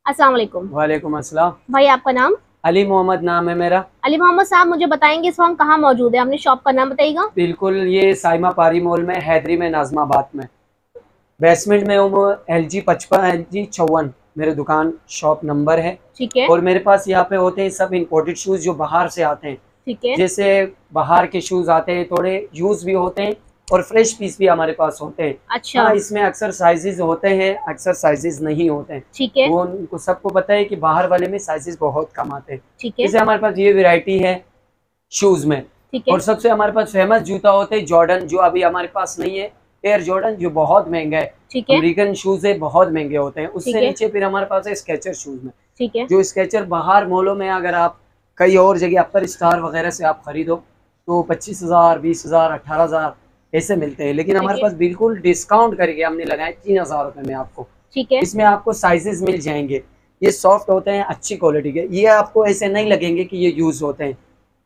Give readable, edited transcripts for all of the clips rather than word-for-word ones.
अस्सलाम वालेकुम। वालेकुम अस्सलाम। भाई आपका नाम? अली मोहम्मद नाम है मेरा। अली मोहम्मद साहब, मुझे बताएंगे इस वक्त कहाँ मौजूद है? अपनी शॉप का नाम बताइएगा। बिल्कुल, ये साइमा पारी मॉल में, हैदरी में, नाजमाबाद में, बेसमेंट में हूँ। LG 55 LG 54 मेरे दुकान शॉप नंबर है। ठीक है। और मेरे पास यहाँ पे होते हैं सब इंपोर्टेड शूज़ जो बाहर से आते हैं। ठीक है। जैसे बाहर के शूज़ आते हैं, थोड़े यूज़ भी होते हैं और फ्रेश पीस भी हमारे पास होते हैं। अच्छा। हाँ, इसमें अक्सर साइजेस होते हैं, अक्सर साइजेस नहीं होते हैं। ठीक है। वो उनको सबको पता है कि बाहर वाले में साइजेस बहुत कम आते हैं। ठीक है। जैसे हमारे पास ये वैरायटी है शूज़ में। ठीक है। और सबसे हमारे पास फेमस जूता होते हैं जॉर्डन, जो अभी हमारे पास नहीं है। एयर जॉर्डन जो बहुत महंगा है। ठीक है। अमेरिकन शूज़ है, बहुत महंगे होते हैं। ठीक उससे है। नीचे फिर हमारे पास है स्केचर शूज़ में। ठीक है। जो स्केचर बाहर मॉलों में अगर आप कई और जगह अपर स्टार वगैरह से आप खरीदो तो 25,000, 20,000, 18,000 ऐसे मिलते हैं, लेकिन ठीक हमारे है। पास बिल्कुल डिस्काउंट करके हमने लगाए 3,000 रुपये में आपको। ठीक है। इसमें आपको साइजेस मिल जाएंगे। ये सॉफ्ट होते हैं, अच्छी क्वालिटी के। ये आपको ऐसे नहीं लगेंगे कि ये यूज़ होते हैं।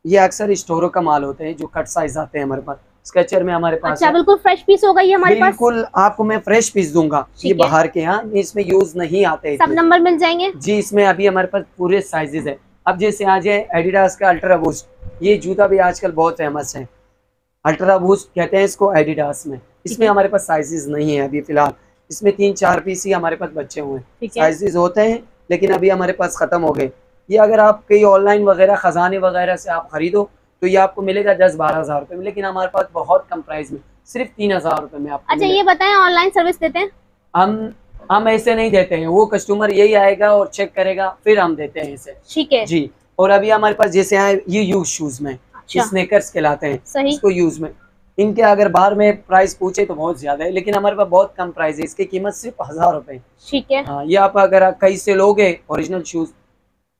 ये अक्सर स्टोरों का माल होते हैं जो कट साइज आते हैं हमारे पास। स्केचर में हमारे पास अच्छा, है। बिल्कुल फ्रेश पीस होगा ये हमारे पास। बिल्कुल आपको मैं फ्रेश पीस दूंगा। ये ठीक है। बाहर के यहाँ इसमें यूज नहीं आते सब इतने। नंबर मिल जाएंगे। जी, इसमें अभी हमारे पास पूरे साइजेस है। अब जैसे आ जाए एडिडास का अल्ट्रा बूस्ट, ये जूता भी आजकल बहुत फेमस है। अल्ट्रा बूस्ट कहते हैं इसको एडिडास में। ठीक इसमें है। हमारे पास साइजेस नहीं है अभी फिलहाल। इसमें 3-4 पीस ही हमारे पास बचे हुए हैं। ठीक है। साइजेस होते हैं लेकिन अभी हमारे पास खत्म हो गए। ये अगर आप कहीं ऑनलाइन वगैरह खजाने वगैरह से आप खरीदो तो ये आपको मिलेगा 10-12 हज़ार रुपये में, लेकिन हमारे पास बहुत कम प्राइस में सिर्फ 3,000 रुपये में आपको अच्छा, मिलेगा। ये बताएं, ऑनलाइन सर्विस देते हैं? हम हम ऐसे नहीं देते हैं। वो कस्टमर यही आएगा और चेक करेगा फिर हम देते हैं इसे। ठीक है। जी। और अभी हमारे पास जैसे आए ये यूज शूज में, अच्छा। स्नेकर्स कहलाते हैं सही। इसको यूज में। इनके अगर बाहर में प्राइस पूछे तो बहुत ज्यादा है, लेकिन हमारे पास बहुत कम प्राइस है। इसकी कीमत सिर्फ 1,000 रुपए है। ठीक है। हाँ, ये आप अगर कहीं से लोगे ओरिजिनल शूज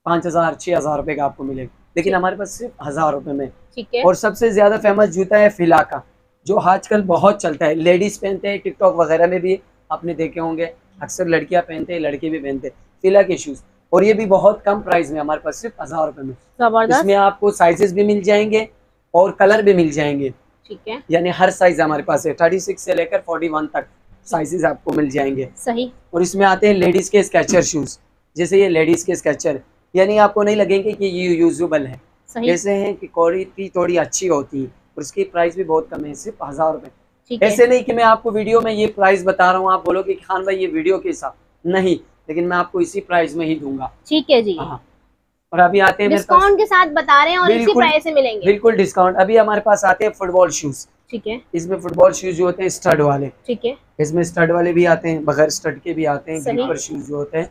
5,000-6,000 रुपए का आपको मिलेगा, लेकिन ठीक। हमारे पास सिर्फ 1,000 रुपए में। ठीक है। और सबसे ज्यादा फेमस जूता है फिला का, जो आजकल बहुत चलता है। लेडीज पहनते हैं, टिकटॉक वगैरह में भी आपने देखे होंगे। अक्सर लड़कियां पहनते हैं, लड़के भी पहनते हैं फिला के शूज। और ये भी बहुत कम प्राइस में हमारे पास सिर्फ 1,000 रुपए में। इसमें जबरदस्त। आपको साइजेस भी मिल जाएंगे और कलर भी मिल जाएंगे। ठीक है। यानी हर साइज हमारे पास है, 36 से लेकर 41 तक साइजेस आपको मिल जाएंगे। सही। और इसमें आते हैं लेडीज के स्केचर शूज। जैसे ये लेडीज के स्केचर, यानी आपको नहीं लगेंगे कि ये यूजेबल है। सही। कैसे हैं कि क्वालिटी थोड़ी अच्छी होती है और उसकी प्राइस भी बहुत कम है, सिर्फ 1,000 रुपए। ठीक है। ऐसे नहीं कि मैं आपको वीडियो में ये प्राइस बता रहा हूँ, आप बोलोगे कि खान भाई ये वीडियो के हिसाब नहीं, लेकिन मैं आपको इसी प्राइस में ही दूंगा। ठीक है जी। हाँ। और अभी आते हैं मेरे पास। डिस्काउंट के साथ बता रहे हैं और इसी बिल्कुल, प्राइस से मिलेंगे। बिल्कुल डिस्काउंट। अभी हमारे पास आते हैं फुटबॉल शूज। ठीक है। इसमें फुटबॉल शूज जो होते हैं स्टड वाले, ठीक है। इसमें स्टड वाले भी आते हैं, बगैर स्टड के भी आते हैं। सही। ग्रिपर शूज जो होते हैं,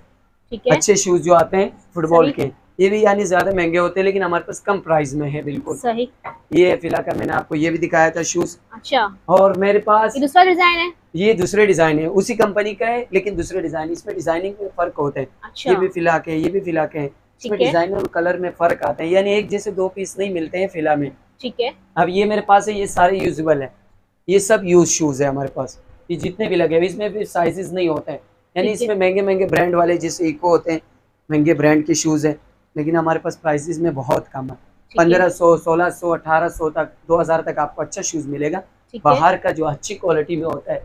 ठीक है। अच्छे शूज जो आते हैं फुटबॉल सही। के, ये भी यानी ज्यादा महंगे होते हैं लेकिन हमारे पास कम प्राइस में है। बिल्कुल सही। ये फिलहाल का मैंने आपको ये भी दिखाया था शूज। अच्छा, और मेरे पास ये दूसरा डिजाइन है? ये दूसरे डिजाइन है, उसी कंपनी का है लेकिन दूसरे डिजाइन। इसमें डिजाइनिंग में फर्क होता है। अच्छा। ये भी फिला के, ये भी फिला के हैं। इसमें ठीक है। डिजाइन और कलर में फर्क आता है, यानी एक जैसे दो पीस नहीं मिलते हैं फिला में। ठीक है। अब ये मेरे पास है, ये सारे यूजेबल है। ये सब यूज शूज है हमारे पास। ये जितने भी लगे हुए, इसमें भी साइजेस नहीं होते हैं। यानी ठीक है। इसमें महंगे महंगे ब्रांड वाले जैसे इको होते हैं, महंगे ब्रांड के शूज हैं, लेकिन हमारे पास प्राइसेस में बहुत कम है। ठीक है। 1,500, 1,600, 1,800 तक, 2,000 तक आपको अच्छा शूज मिलेगा। ठीक है। बाहर का जो अच्छी क्वालिटी में होता है,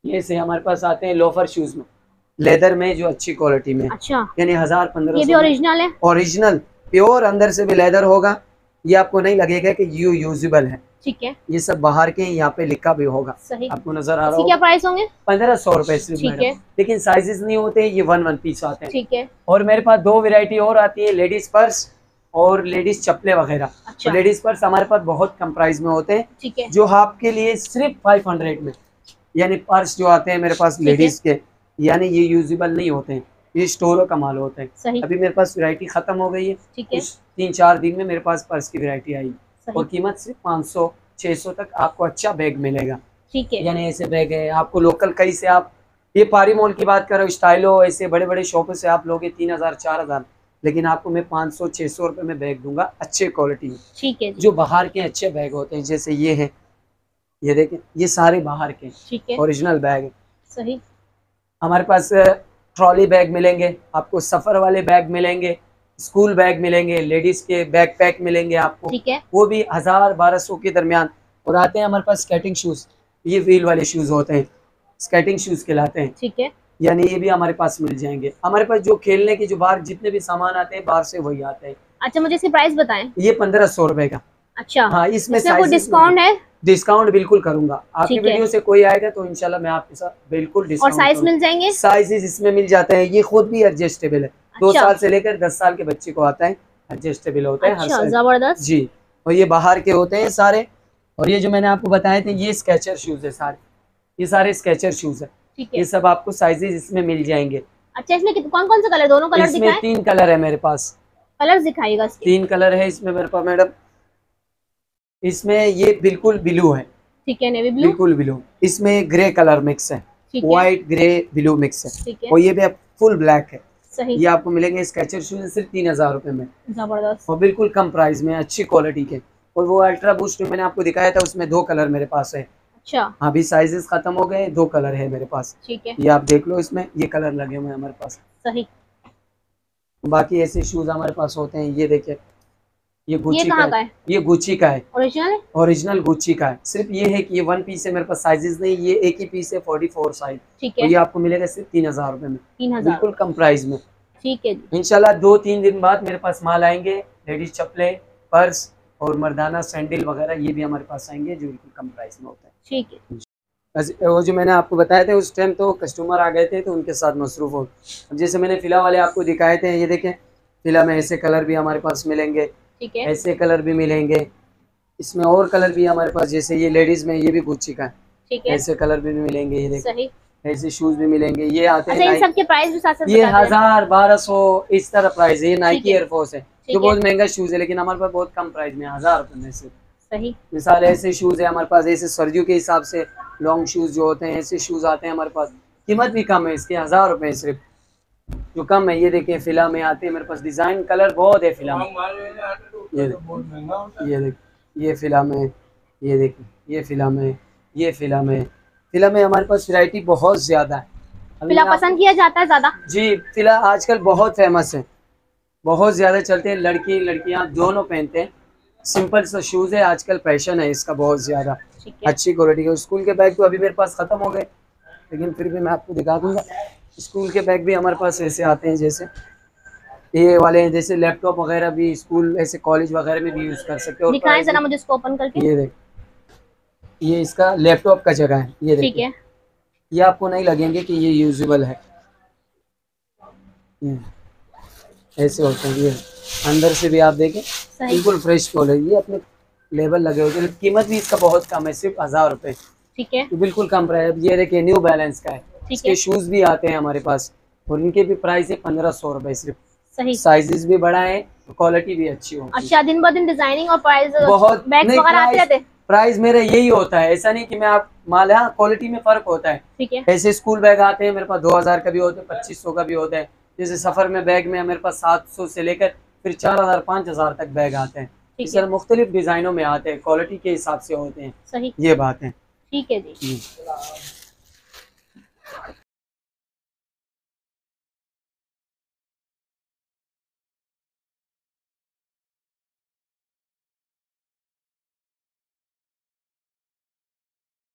ये से हमारे पास आते हैं लोफर शूज में, लेदर में जो अच्छी क्वालिटी में, अच्छा, यानी 1,000, ये भी 1,500 में। ओरिजिनल है? ओरिजिनल प्योर अंदर से भी लेदर होगा। ये आपको नहीं लगेगा कि यू यूजेबल है। ठीक है। ये सब बाहर के हैं, यहाँ पे लिखा भी होगा, सही। आपको नजर आ रहा इसकी क्या होगा। प्राइस होंगे? 1,500 रुपए सिर्फ ठीक है। मैडम, लेकिन साइजेस नहीं होते, ये वन वन पीस आते हैं। ठीक है। और मेरे पास दो वैरायटी और आती है, लेडीज पर्स और लेडीज चप्पले वगैरह। अच्छा। लेडीज पर्स हमारे पास बहुत कम प्राइस में होते हैं, ठीक है। जो आपके लिए सिर्फ 500 में। यानी पर्स जो आते हैं मेरे पास ठीक है। लेडीज के, यानी ये यूजेबल नहीं होते हैं, ये स्टोरों का माल होते हैं। सही। अभी मेरे पास वैरायटी खत्म हो गई है, ठीक है। कुछ 3-4 दिन में मेरे पास पर्स की वैरायटी आई सही। और कीमत सिर्फ 500-600 तक आपको अच्छा बैग मिलेगा। ठीक है। यानी ऐसे बैग है आपको लोकल कहीं से, आप ये पारी मॉल की बात करो, स्टाइलो, ऐसे बड़े बड़े शॉपों से आप लोगे 3,000-4,000, लेकिन आपको मैं 500-600 रुपये में बैग दूंगा अच्छे क्वालिटी में। ठीक है जी। जो बाहर के अच्छे बैग होते हैं, जैसे ये हैं, ये देखें, ये सारे बाहर के ठीक है। ओरिजिनल बैग है। सही। हमारे पास ट्रॉली बैग मिलेंगे आपको, सफ़र वाले बैग मिलेंगे, स्कूल बैग मिलेंगे, लेडीज़ के बैग पैक मिलेंगे आपको, ठीक है। वो भी 1,000-1,200 के दरमियान। और आते हैं हमारे पास स्केटिंग शूज़, ये व्हील वाले शूज़ होते हैं, स्केटिंग शूज़ कहलाते हैं। ठीक है। यानी ये भी हमारे पास मिल जाएंगे। हमारे पास जो खेलने के जो बाहर जितने भी सामान आते हैं बाहर से वही आते हैं। अच्छा, मुझे इसकी प्राइस बताएं। ये 1500 रुपए का। अच्छा, हाँ, इसमें कोई डिस्काउंट है? डिस्काउंट बिल्कुल करूंगा। आपकी ठीक है। वीडियो से कोई आएगा तो इंशाल्लाह मैं आपके साथ बिल्कुल और डिस्काउंट साइज मिल जाएंगे? साइजेस इसमें मिल जाते हैं। ये खुद भी एडजस्टेबल है। 2 अच्छा। साल से लेकर 10 साल के बच्चे को आता है, एडजस्टेबल होता है हर अच्छा, साइज। जबरदस्त। जी, और ये बाहर के होते हैं सारे। और ये जो मैंने आपको बताए थे ये स्केचर शूज है सारे, ये सारे स्केचर शूज है। ठीक है। ये सब आपको साइजेस इसमें मिल जाएंगे। अच्छा, इसमें कौन कौन से कलर, दोनों कलर इसमें दिखाएं? 3 कलर है मेरे पास। कलर दिखाइएगा इसके। 3 कलर है इसमें मेरे पास मैडम। इसमें ये बिल्कुल ब्लू है। ठीक है, नेवी ब्लू। बिल्कुल ब्लू। इसमें ग्रे कलर मिक्स है, ठीक है। व्हाइट ग्रे ब्लू मिक्स है। ठीक है। और ये भी फुल ब्लैक है। सही। ये आपको मिलेंगे स्केचर शूज सिर्फ 3000 रुपए में। जबरदस्त। और बिल्कुल कम प्राइस में, अच्छी क्वालिटी के। और वो अल्ट्रा बूस्ट मैंने आपको दिखाया था, उसमें 2 कलर मेरे पास है। अच्छा। अभी साइजेस खत्म हो गए, 2 कलर है मेरे पास। ठीक है। ये आप देख लो, इसमें ये कलर लगे हुए हैं हमारे पास। सही। बाकी ऐसे शूज हमारे पास होते हैं। ये देखिए, ये गुच्ची कहाँ का है। ये गुच्ची का है, ओरिजिनल? ओरिजिनल गुच्ची का है। सिर्फ ये है कि ये 1 पीस है मेरे पास, साइजेस नहीं। ये एक ही पीस है 44 साइज। ठीक तो है। ये आपको मिलेगा सिर्फ 3000 रुपए में, 3000, बिल्कुल कम प्राइस में। ठीक है जी। इंशाल्लाह 2-3 दिन बाद मेरे पास माल आएंगे। लेडीज चप्पलें, पर्स और मर्दाना सैंडल वगैरह ये भी हमारे पास आएंगे जो बिल्कुल कम प्राइस में होता है। ठीक है। वो जो मैंने आपको बताए थे उस टाइम तो कस्टमर आ गए थे तो उनके साथ मसरूफ हो। अब जैसे मैंने फिला वाले आपको दिखाए थे, ये देखें फिला में ऐसे कलर भी हमारे पास मिलेंगे। ठीक है। ऐसे कलर भी मिलेंगे। इसमें और कलर भी हमारे पास, जैसे ये लेडीज में ये भी गुच्ची का है। ठीक है। ऐसे कलर भी मिलेंगे। ये देखिए, सही। ऐसे शूज भी मिलेंगे। ये आते अच्छा, हैं इन सब के प्राइस भी साथ साथ ये बता दें। 1000-1200 इस तरह प्राइस है। ये नाइकी है। एयरफोर्स है जो बहुत महंगा शूज है, लेकिन हमारे पास बहुत कम प्राइस में 1000 रुपए में से। सही। मिसाल ऐसे शूज है हमारे पास, ऐसे सर्दियों के हिसाब से लॉन्ग शूज जो होते हैं, ऐसे शूज आते हैं हमारे पास। कीमत भी कम है इसके, 1000 रुपए सिर्फ, जो कम है। ये देखिए फिला में आते हैं मेरे पास, डिजाइन कलर बहुत है फिला में। ये देख, ये फिला में, ये देखिए, ये फिला में, ये फिला में। फिला में हमारे पास वैरायटी बहुत ज्यादा है। फिला पसंद किया जाता है ज्यादा? जी, फिला आजकल बहुत फेमस है, बहुत ज्यादा चलते हैं। लड़की लड़कियां दोनों पहनते हैं। सिंपल सा शूज है, आजकल फैशन है इसका बहुत ज्यादा। अच्छी क्वालिटी के स्कूल के बैग तो अभी मेरे पास खत्म हो गए, लेकिन फिर भी मैं आपको दिखा दूंगा। स्कूल के बैग भी हमारे पास ऐसे आते हैं, जैसे ये वाले हैं, जैसे लैपटॉप वगैरह भी स्कूल ऐसे कॉलेज वगैरह में भी यूज कर सकते हो। दिखाएं जरा मुझे इसको ओपन करके। ये देख, ये इसका लैपटॉप का जगह है। ये ठीक है। ये आपको नहीं लगेंगे कि ये यूजेबल है। ऐसे होते हैं। ये अंदर से भी आप देखें बिल्कुल फ्रेश फॉल है। ये अपने लेबल लगे होते हैं। कीमत भी इसका बहुत कम है, सिर्फ 1000 रुपए। ठीक है, तो बिल्कुल कम प्राइस। ये देखिए न्यू बैलेंस का है। इसके शूज भी आते हैं हमारे पास और इनके भी प्राइस है 1500 रुपए सिर्फ। सही। साइजेस भी बड़ा है, क्वालिटी भी अच्छी हो। अच्छा, दिन ब दिन डिजाइनिंग और प्राइस बहुत बैग्स वगैरह आते रहते हैं। प्राइस मेरा यही होता है, ऐसा नहीं कि मैं आप माल, हाँ क्वालिटी में फर्क होता है। ठीक है। ऐसे स्कूल बैग आते हैं मेरे पास 2000 का भी होता है, 2500 का भी होता है। जैसे सफर में बैग में मेरे पास 700 से लेकर फिर 4000-5000 तक बैग आते हैं। इस तरह मुख्तलिफ डिजाइनों में आते हैं, क्वालिटी के हिसाब से होते हैं। सही, ये बात है। ठीक है जी।